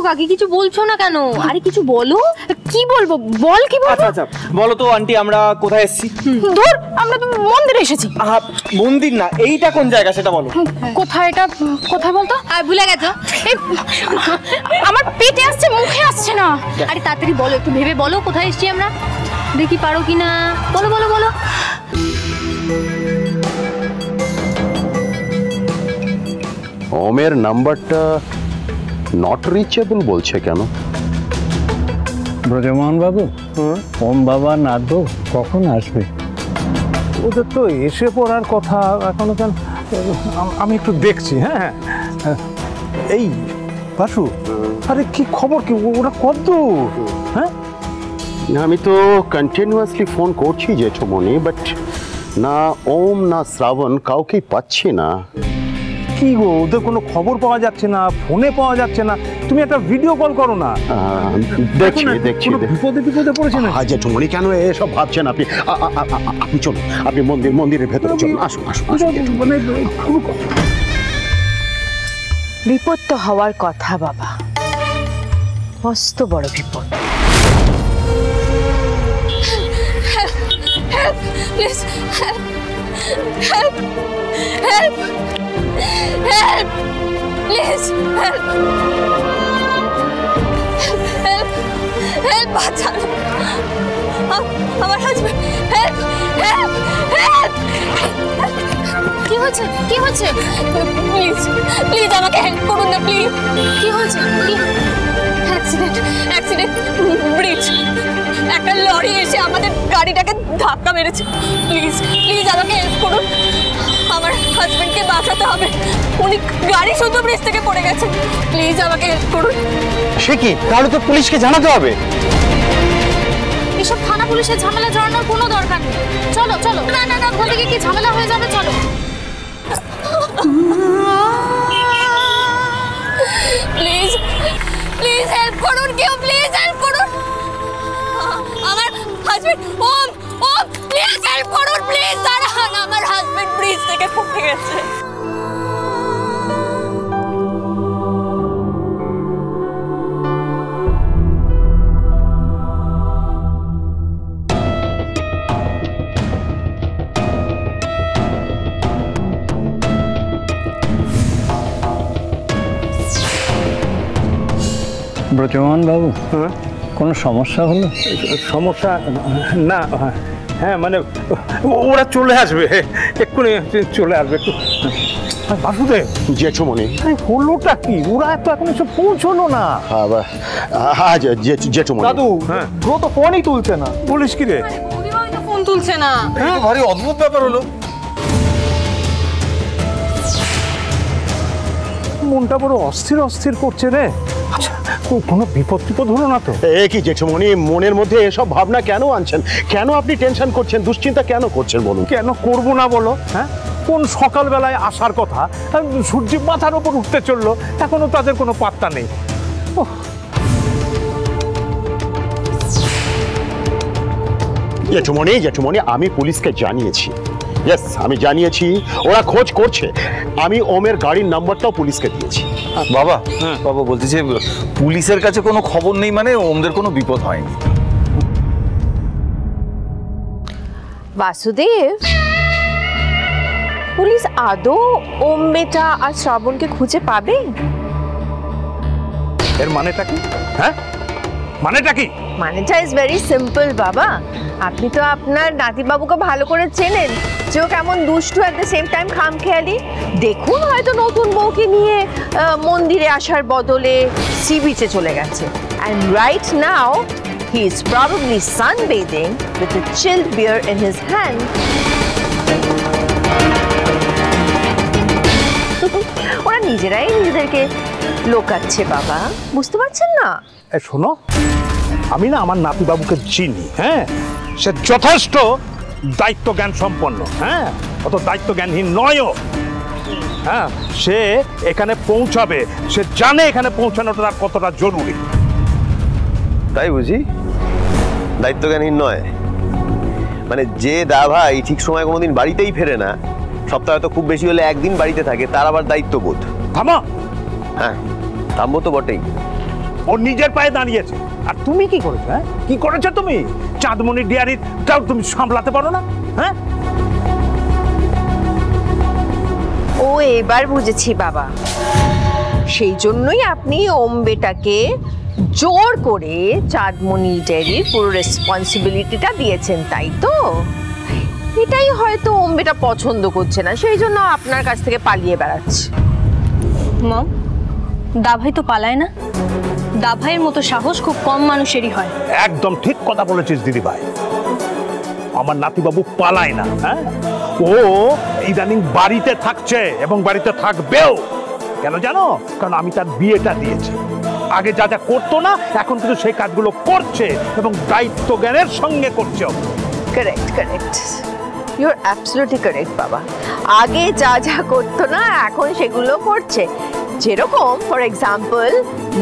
কাকি, কিছু বলছো না কেন? আরে কিছু বলো। কি বলবো? বল কি বলবো? আচ্ছা বলো তো আন্টি, আমরা কোথায় এসেছি? দূর, আমরা তো মন্দিরে এসেছি। মন্দির না, এইটা কোন জায়গা সেটা বলো। কোথায় এটা? কোথায় বলতো? ভুলে গেছো? আমার পেটে আসছে, মুখে আসছে না। আরে তাড়াতাড়ি বলো, একটু ভেবে বলো কোথায় এসেছি আমরা। দেখি পারো কিনা। বলো বলো বলো। ওমের নাম্বারটা নট রিচেবল বলছে কেন? ব্রজমোহন বাবু, ওম বাবা নাদু কখন আসবে? ওদের তো এসে পড়ার কথা এখনো। কেন আমি একটু দেখছি। হ্যাঁ এই বাসু, আরে কি খবর? কি ওরা কত? হ্যাঁ আমি তো কন্টিনিউয়াসলি ফোন করছি জেঠুমনি, বাট না ওম না শ্রাবণ কাউকেই পাচ্ছি না। কি গো, ওদের কোনো খবর পাওয়া যাচ্ছে না, ফোনে পাওয়া যাচ্ছে না। তুমি একটা ভিডিও কল করো না। দেখছি দেখছি। বিপদে পড়েছে না? জেঠুমনি কেন এসব ভাবছেন আপনি? আপনি চলুন, আপনি মন্দিরের ভেতরে চলুন। আসুন আসুন। মানে বিপদ তো হওয়ার কথা বাবা, মস্ত বড় বিপদ। Please, help! Help! Help! Please, help! Help! Help! বাঁচান! আমার হাজবেন্ড! Help! Help! Help! কি হচ্ছে? কি হচ্ছে? প্লিজ প্লিজ আমাকে হেল্প করুন না, প্লিজ। কি হয়েছে? কি? Accident, bridge. একটা লরি এসে আমাদের গাড়িটাকে ধাক্কা মেরেছে। প্লিজ প্লিজ আমাকে হেল্প করুন, আমার হাজবেন্ডকে বাঁচাতে হবে। উনি গাড়ি শুধু ব্রিজ থেকে পড়ে গেছেন। প্লিজ আমাকে হেল্প করুন। সে কি? তাহলে তো পুলিশকে জানাতে হবে। এসব থানা পুলিশের ঝামেলা জড়ানোর কোনো দরকার নেই। চলো চলো। না না না, ওখান থেকে কি ঝামেলা হয়ে যাবে। চলো। প্লিজ প্লিজ হেল্প করুন, কেউ প্লিজ হেল্প করুন। আমার হাজবেন্ড ওম প্লিজ হেল্প করুন, প্লিজ দাঁড়ান। আমার হাজবেন্ড ব্রিজ থেকে পড়ে গেছে। ব্রজমোহন বাবু, কোনো সমস্যা হলো? সমস্যা না। হ্যাঁ মানে ওরা চলে আসবে, এক্ষুনি চলে আসবে। একটু বাসুদেব। জেঠুমনি হলোটা কি? ওরা এখন এসে পৌঁছলো না। জেঠুমনি দাদু, ও তো ফোনই তুলছে না। বলিস কি রে? ফোন তুলছে না। ভারী অদ্ভুত ব্যাপার হলো। মনটা বড় অস্থির অস্থির করছে রে। আচ্ছা, কোনো বিপদ হলো না তো? কি জেঠুমনি, মনের মধ্যে এসব ভাবনা কেন আনছেন? কেন আপনি টেনশন করছেন, দুশ্চিন্তা কেন করছেন বলুন? কেন করবো না বলো? হ্যাঁ, কোন সকালবেলায় আসার কথা, সূর্য মাথার ওপর উঠতে চললো, এখনো তাদের কোনো পাত্তা নেই। জেঠুমনি আমি পুলিশকে জানিয়েছি। ইয়েস, আমি জানিয়েছি, ওরা খোঁজ করছে। আমি ওমের গাড়ির নাম্বারটাও পুলিশকে দিয়েছি। বাবা বলছি যে পুলিশের কাছে কোনো খবর নেই, মানে ওমদের কোনো বিপদ হয়নি। বাসুদেব, পুলিশ আদৌ ওম মেটা আর শ্রাবণকে খুঁজে পাবে? এর মানেটা কি? হ্যাঁ, মানেটা কি? মানেটা ইজ ভেরি সিম্পল বাবা। আপনি তো আপনার নাতিবাবুকে ভালো করে চেনেন, যে ও কেমন দুষ্টু, অ্যাট দ্য সেম টাইম খামখেয়ালি। দেখুন, হয়তো নতুন বউকে নিয়ে মন্দিরে আসার বদলে সি বিচে চলে গেছে। And right now he is probably sunbathing with a chilled beer in his hand. ওরা নিজেরাই নিজেদেরকে লোকাচ্ছে বাবা, বুঝতে পারছেন না? শোনো, আমি না আমার নাতিবাবুকে চিনি। হ্যাঁ, সে যথেষ্ট দায়িত্ব জ্ঞান সম্পন্ন। হ্যাঁ, অত দায়িত্ব জ্ঞানহীন নয়ও। হ্যাঁ, সে এখানে পৌঁছাবে, সে জানে এখানে পৌঁছানোটা তার কতটা জরুরি। তাই বুঝি? দায়িত্ব জ্ঞানহীন নয় মানে, যে দা ভাই ঠিক সময় কোনোদিন বাড়িতেই ফেরে না, সপ্তাহে তো খুব বেশি হলে একদিন বাড়িতে থাকে, তার আবার দায়িত্ববোধ। থামো। হ্যাঁ, থামবো তো বটেই। ও নিজের পায়ে দাঁড়িয়েছে। আর তুমি কি করেছো? হ্যাঁ, কি করেছো তুমি? চাঁদমণি ডিয়ারিটাও তুমি সামলাতে পারো না? হ্যাঁ, ও এবার বুঝেছি বাবা, সেই জন্যই আপনি ওম বেটাকে জোর করে চাঁদমণি ডেয়ারির পুরো রেসপন্সিবিলিটিটা দিয়েছেন, তাই তো? এটাই হয়তো ওম বেটা পছন্দ করছে না, সেই জন্য আপনার কাছ থেকে পালিয়ে বেড়াচ্ছে। মম, দাভাই তো পালায় না। দাভাইয়ের মতো সাহস খুব কম মানুষেরই হয়। একদম ঠিক কথা বলেছিস দিদি ভাই। আমার নাতিবাবু পালায় না। হ্যাঁ, ও ইদানিং বাড়িতে থাকছে এবং বাড়িতে থাকবেও। কেন জানো? কারণ আমি তার বিয়েটা দিয়েছি। আগে যা যা করতো না, এখন কিন্তু সেই কাজগুলো করছে এবং দায়িত্ব জ্ঞানের সঙ্গে করছে। Correct correct, you are absolutely correct বাবা। আগে যা যা করতো না, এখন সেগুলো করছে। যেরকম ফর এক্সাম্পল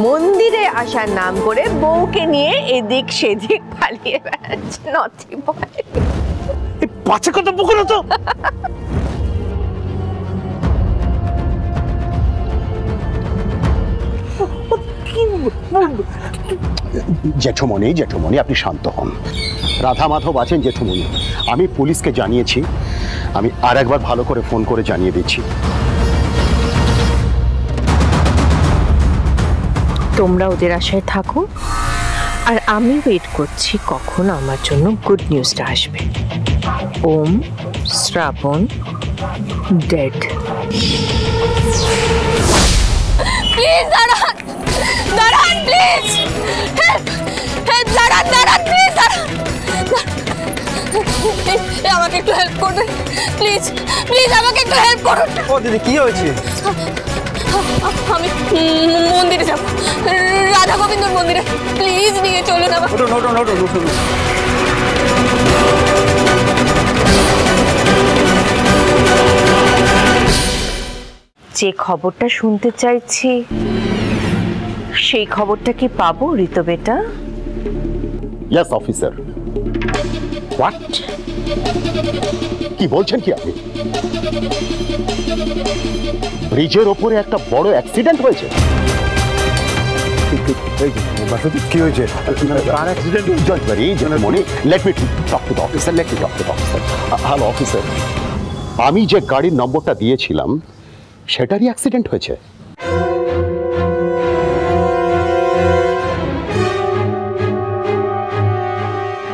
মন্দিরে আসার নাম করে বউকে নিয়ে এদিক সেদিক পালিয়ে বেড়াচ্ছে। নথি বয়, এই পাছে কথা বলো তো। জেঠুমণি, জেঠুমণি আপনি শান্ত হন। রাধা মাধব আছেন জেঠুমণি, আমি পুলিশকে জানিয়েছি। আমি আর একবার ভালো করে ফোন করে জানিয়ে দিচ্ছি। তোমরা ওদের আশায় থাকো, আর আমি ওয়েট করছি কখন আমার জন্য গুড নিউজটা আসবে। ওম শ্রাবণ ডেড। প্লিজ দাঁড়ান, দাঁড়ান প্লিজ, হেল্প হেল্প, দাঁড়ান দাঁড়ান প্লিজ, দাঁড়ান। আমাকে একটু হেল্প করবেন প্লিজ, প্লিজ আমাকে একটু হেল্প করুন। ও দিদি, কি হয়েছে? আমি মন্দিরে যাব, রাধা গোবিন্দর মন্দিরে। প্লিজ নিয়ে চলুন আমাকে। যে খবরটা শুনতে চাইছি সেই খবরটা কি পাবো ঋতু বেটা? Yes officer. হোয়াট? কি বলছেন কি আপনি? ব্রিজের ওপরে একটা বড় অ্যাক্সিডেন্ট হয়েছে। কি হয়েছে? কার অ্যাক্সিডেন্ট? ডোন্ট ওয়ারি জেঠুমণি, let me talk to the officer, let me talk to the officer. Hello officer, আমি যে গাড়ির নম্বরটা দিয়েছিলাম সেটারই অ্যাক্সিডেন্ট হয়েছে।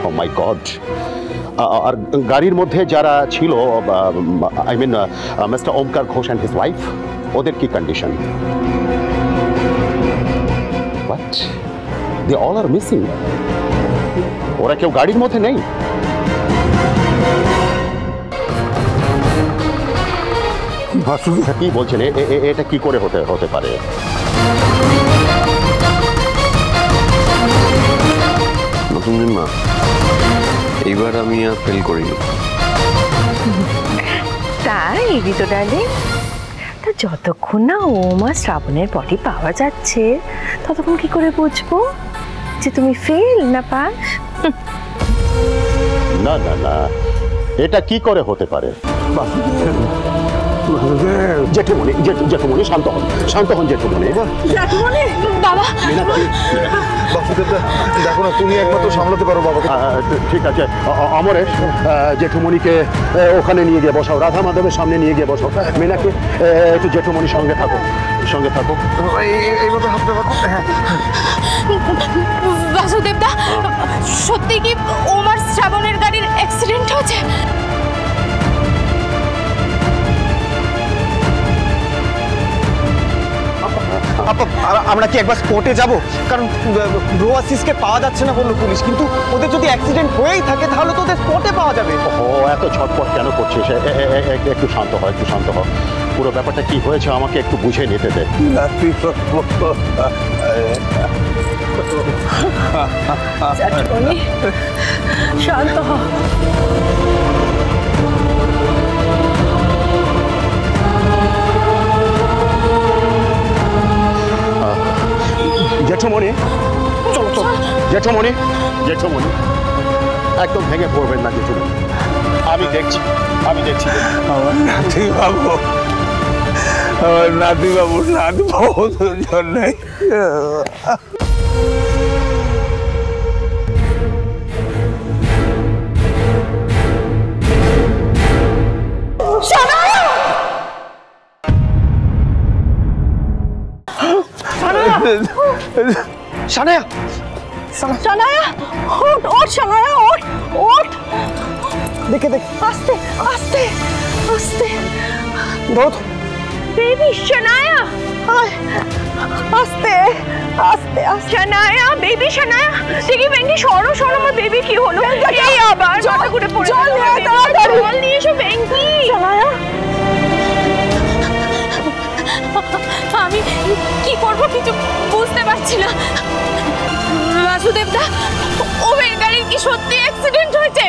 ও মাই গড! আর গাড়ির মধ্যে যারা ছিল, I mean mister Omkar Ghosh and his wife, ওদের কি condition? What? They all are missing. ওরা কেউ গাড়ির মধ্যে নেই? কি বলছেন? এটা কি করে হতে পারে? নতুন মা, এইবার আমি আর ফেল করিনি। তাই ঋতু ডার্লিং, তা যতক্ষণ না ওম আর শ্রাবণের বডি পাওয়া যাচ্ছে ততক্ষণ কি করে বুঝবো যে তুমি ফেল না পাস? না না না, এটা কি করে হতে পারে? জেঠুমণি, জেঠুমণি শান্ত হন, শান্ত হন জেঠুমণি। বাবা, দেখো না, তুমি একমাত্র সামলাতে পারো বাবাকে। ঠিক আছে অমরেশ, জেঠুমণিকে ওখানে নিয়ে গিয়ে বসাও, রাধা মাধবের সামনে নিয়ে গিয়ে বসাও। মিনাকে একটু জেঠুমণির সঙ্গে থাকো, সঙ্গে থাকো। এইভাবে হাঁটতে পারো? হ্যাঁ। বাসুদেবদা, সত্যি কি ওম আর শ্রাবণের গাড়ির অ্যাক্সিডেন্ট হয়েছে? আমরা কি একবার স্পটে যাব? কারণ ব্রোয়াসিসকে পাওয়া যাচ্ছে না বললো পুলিশ, কিন্তু ওদের যদি অ্যাক্সিডেন্ট হয়েই থাকে তাহলে তো ওদের স্পটে পাওয়া যাবে। ও এত ছটপট কেন করছিস? একটু শান্ত হয়, একটু শান্ত হ। পুরো ব্যাপারটা কি হয়েছে আমাকে একটু বুঝে নিতে দে। শান্ত হ। জেঠুমণি, চলো চলো। জেঠুমণি, জেঠুমণি একদম ভেঙে পড়বেন না জেঠুমণি, আমি দেখছি, আমি দেখছি। আমার নাতি বাবু, আমার নাতি বাবুর জন্যে সানায়া সানায়া ওঠ ওঠ সানায়া ওঠ ওঠ দেখে আস্তে আস্তে আস্তে ধর বেবি সানায়া আস্তে আস্তে সানায়া বেবি সানায়া দেখি ভেঙ্কি সরো সরো আমার বেবি কি হলো এই আবার জল করে পড়ে জল নিয়ে তাড়াতাড়ি জল নিয়ে এসো ভেঙ্কি সানায়া আমি কি করব কিছু বুঝতে পারছি না। বাসুদেবদা, ওমের গাড়ির কি সত্যি অ্যাক্সিডেন্ট হয়েছে?